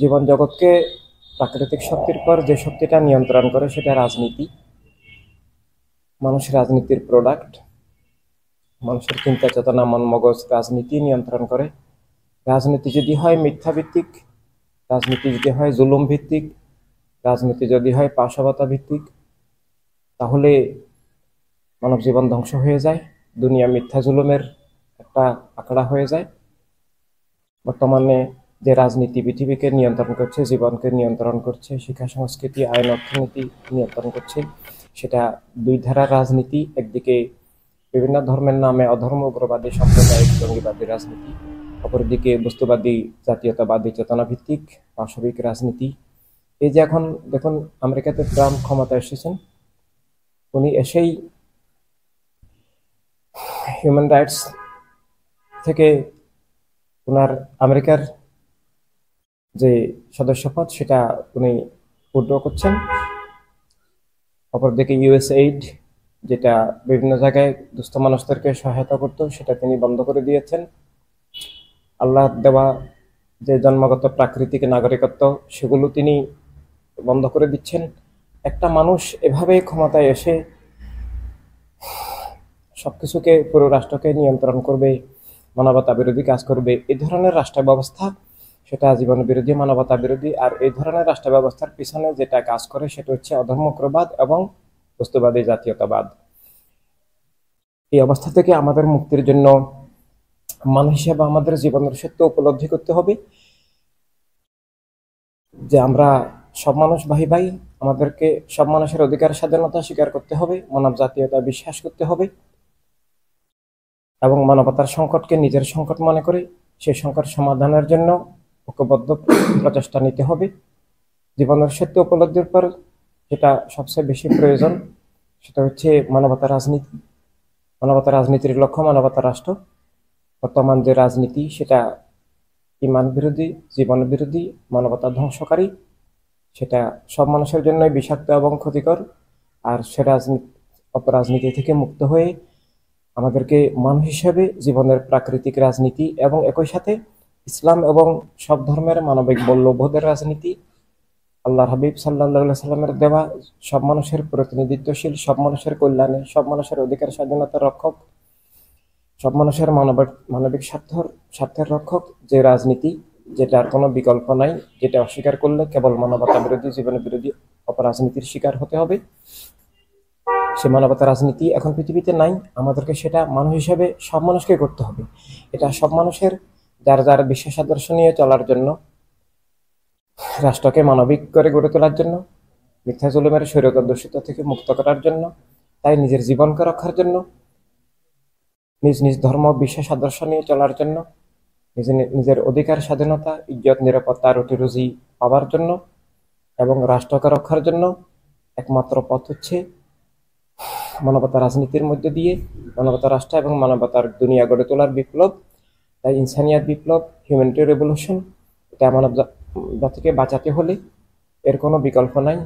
জীবন জগৎকে প্রাকৃতিক শক্তির পর যে শক্তিটা নিয়ন্ত্রণ করে সেটা রাজনীতি। মানুষ রাজনীতির প্রোডাক্ট। মানুষের চিন্তা চেতনা মন মগজ রাজনীতি নিয়ন্ত্রণ করে। রাজনীতি যদি হয় মিথ্যা ভিত্তিক, রাজনীতি যদি হয় জুলুম ভিত্তিক, রাজনীতি যদি হয় পাশবতা ভিত্তিক, তাহলে মানব জীবন ধ্বংস হয়ে যায়, দুনিয়া মিথ্যা জুলুমের একটা আখড়া হয়ে যায়। বর্তমানে যে রাজনীতি পৃথিবীকে নিয়ন্ত্রণ করছে, জীবনকে নিয়ন্ত্রণ করছে, শিক্ষা সংস্কৃতি আইন অর্থনীতি নিয়ন্ত্রণ করছে, সেটা দুই ধারার রাজনীতি। একদিকে বিভিন্ন ধর্মের নামে অধর্ম উগ্রবাদী সাম্প্রদায়িক জঙ্গিবাদী রাজনীতি, অপরদিকে বস্তুবাদী জাতীয়তাবাদী চেতনা ভিত্তিক পাশবিক রাজনীতি। এই যে এখন দেখুন আমেরিকাতে ট্রাম্প ক্ষমতায় এসেছেন, উনি এসেই হিউম্যান রাইটস থেকে ওনার আমেরিকার যে সদস্যপদ সেটা উনি উইথড্র করছেন। অপরদিকে ইউএসএইড, যেটা বিভিন্ন জায়গায় দুস্থ মানুষদেরকে সহায়তা করতো, সেটা তিনি বন্ধ করে দিয়েছেন। আল্লাহ দেওয়া যে জন্মগত প্রাকৃতিক নাগরিকত্ব সেগুলো তিনি বন্ধ করে দিচ্ছেন। একটা মানুষ এভাবে ক্ষমতায় এসে সবকিছুকে, পুরো রাষ্ট্রকে নিয়ন্ত্রণ করবে, মানবতা বিরোধী কাজ করবে, এই ধরনের রাষ্ট্র ব্যবস্থা সেটা জীবন বিরোধী, মানবতা বিরোধী। আর এই ধরনের রাষ্ট্র ব্যবস্থার পিছনে যেটা কাজ করে সেটা হচ্ছে অধর্মক্রবাদ এবং বস্তুবাদী জাতীয়তাবাদ। এই অবস্থা থেকে আমাদের মুক্তির জন্য মানুষ হিসেবে আমাদের জীবনের সত্য উপলব্ধি করতে হবে যে আমরা সব মানুষ ভাই ভাই, আমাদেরকে সব মানুষের অধিকার স্বাধীনতা স্বীকার করতে হবে, মানব জাতীয়তা বিশ্বাস করতে হবে এবং মানবতার সংকটকে নিজের সংকট মনে করে সেই সংকট সমাধানের জন্য ঐক্যবদ্ধ প্রচেষ্টা নিতে হবে। জীবনের সত্য উপলব্ধির পর যেটা সবচেয়ে বেশি প্রয়োজন সেটা হচ্ছে মানবতা রাজনীতি। মানবতা রাজনীতির লক্ষ্য মানবতা রাষ্ট্র। বর্তমান যে রাজনীতি সেটা ইমান বিরোধী, জীবন বিরোধী, মানবতা ধ্বংসকারী, সেটা সব মানুষের জন্যই বিষাক্ত এবং ক্ষতিকর। আর সে অপরাজনীতি থেকে মুক্ত হয়ে আমাদেরকে মানুষ হিসেবে জীবনের প্রাকৃতিক রাজনীতি এবং একই সাথে ইসলাম এবং সব ধর্মের মানবিক মূল্যবোধের রাজনীতি, আল্লাহর হাবিব সাল্লাল্লাহু সাল্লামের দেওয়া সব মানুষের প্রতিনিধিত্বশীল, সব মানুষের কল্যাণে, সব মানুষের অধিকার স্বাধীনতার রক্ষক, সব মানুষের মানবিক স্বার্থের রক্ষক যে রাজনীতি, যেটার কোনো বিকল্প নাই, যেটা অস্বীকার করলে কেবল মানবতা বিরোধী, জীবন বিরোধী অপরাজনীতির শিকার হতে হবে। সে মানবতা রাজনীতি এখন পৃথিবীতে নাই। আমাদেরকে সেটা মানুষ হিসেবে সব মানুষকে করতে হবে। এটা সব মানুষের যার যার বিশ্বাস আদর্শ নিয়ে চলার জন্য, রাষ্ট্রকে মানবিক করে গড়ে তোলার জন্য, মিথ্যা জুলুমের স্বৈরতার দূষিতা থেকে মুক্ত করার জন্য, তাই নিজের জীবনকে রক্ষার জন্য, নিজ নিজ ধর্ম বিশ্বাস আদর্শ নিয়ে চলার জন্য, নিজের অধিকার স্বাধীনতা ইজ্জত নিরাপত্তা রুটি রুজি পাওয়ার জন্য এবং রাষ্ট্রকে রক্ষার জন্য একমাত্র পথ হচ্ছে মানবতা রাজনীতির মধ্যে দিয়ে মানবতা রাষ্ট্র এবং মানবতার দুনিয়া গড়ে তোলার বিপ্লব। তাই ইনসানিয়াত বিপ্লব, হিউম্যানিটি রেভলিউশন, এটা মানব জাতিকে বাঁচাতে হলে এর কোনো বিকল্প নাই।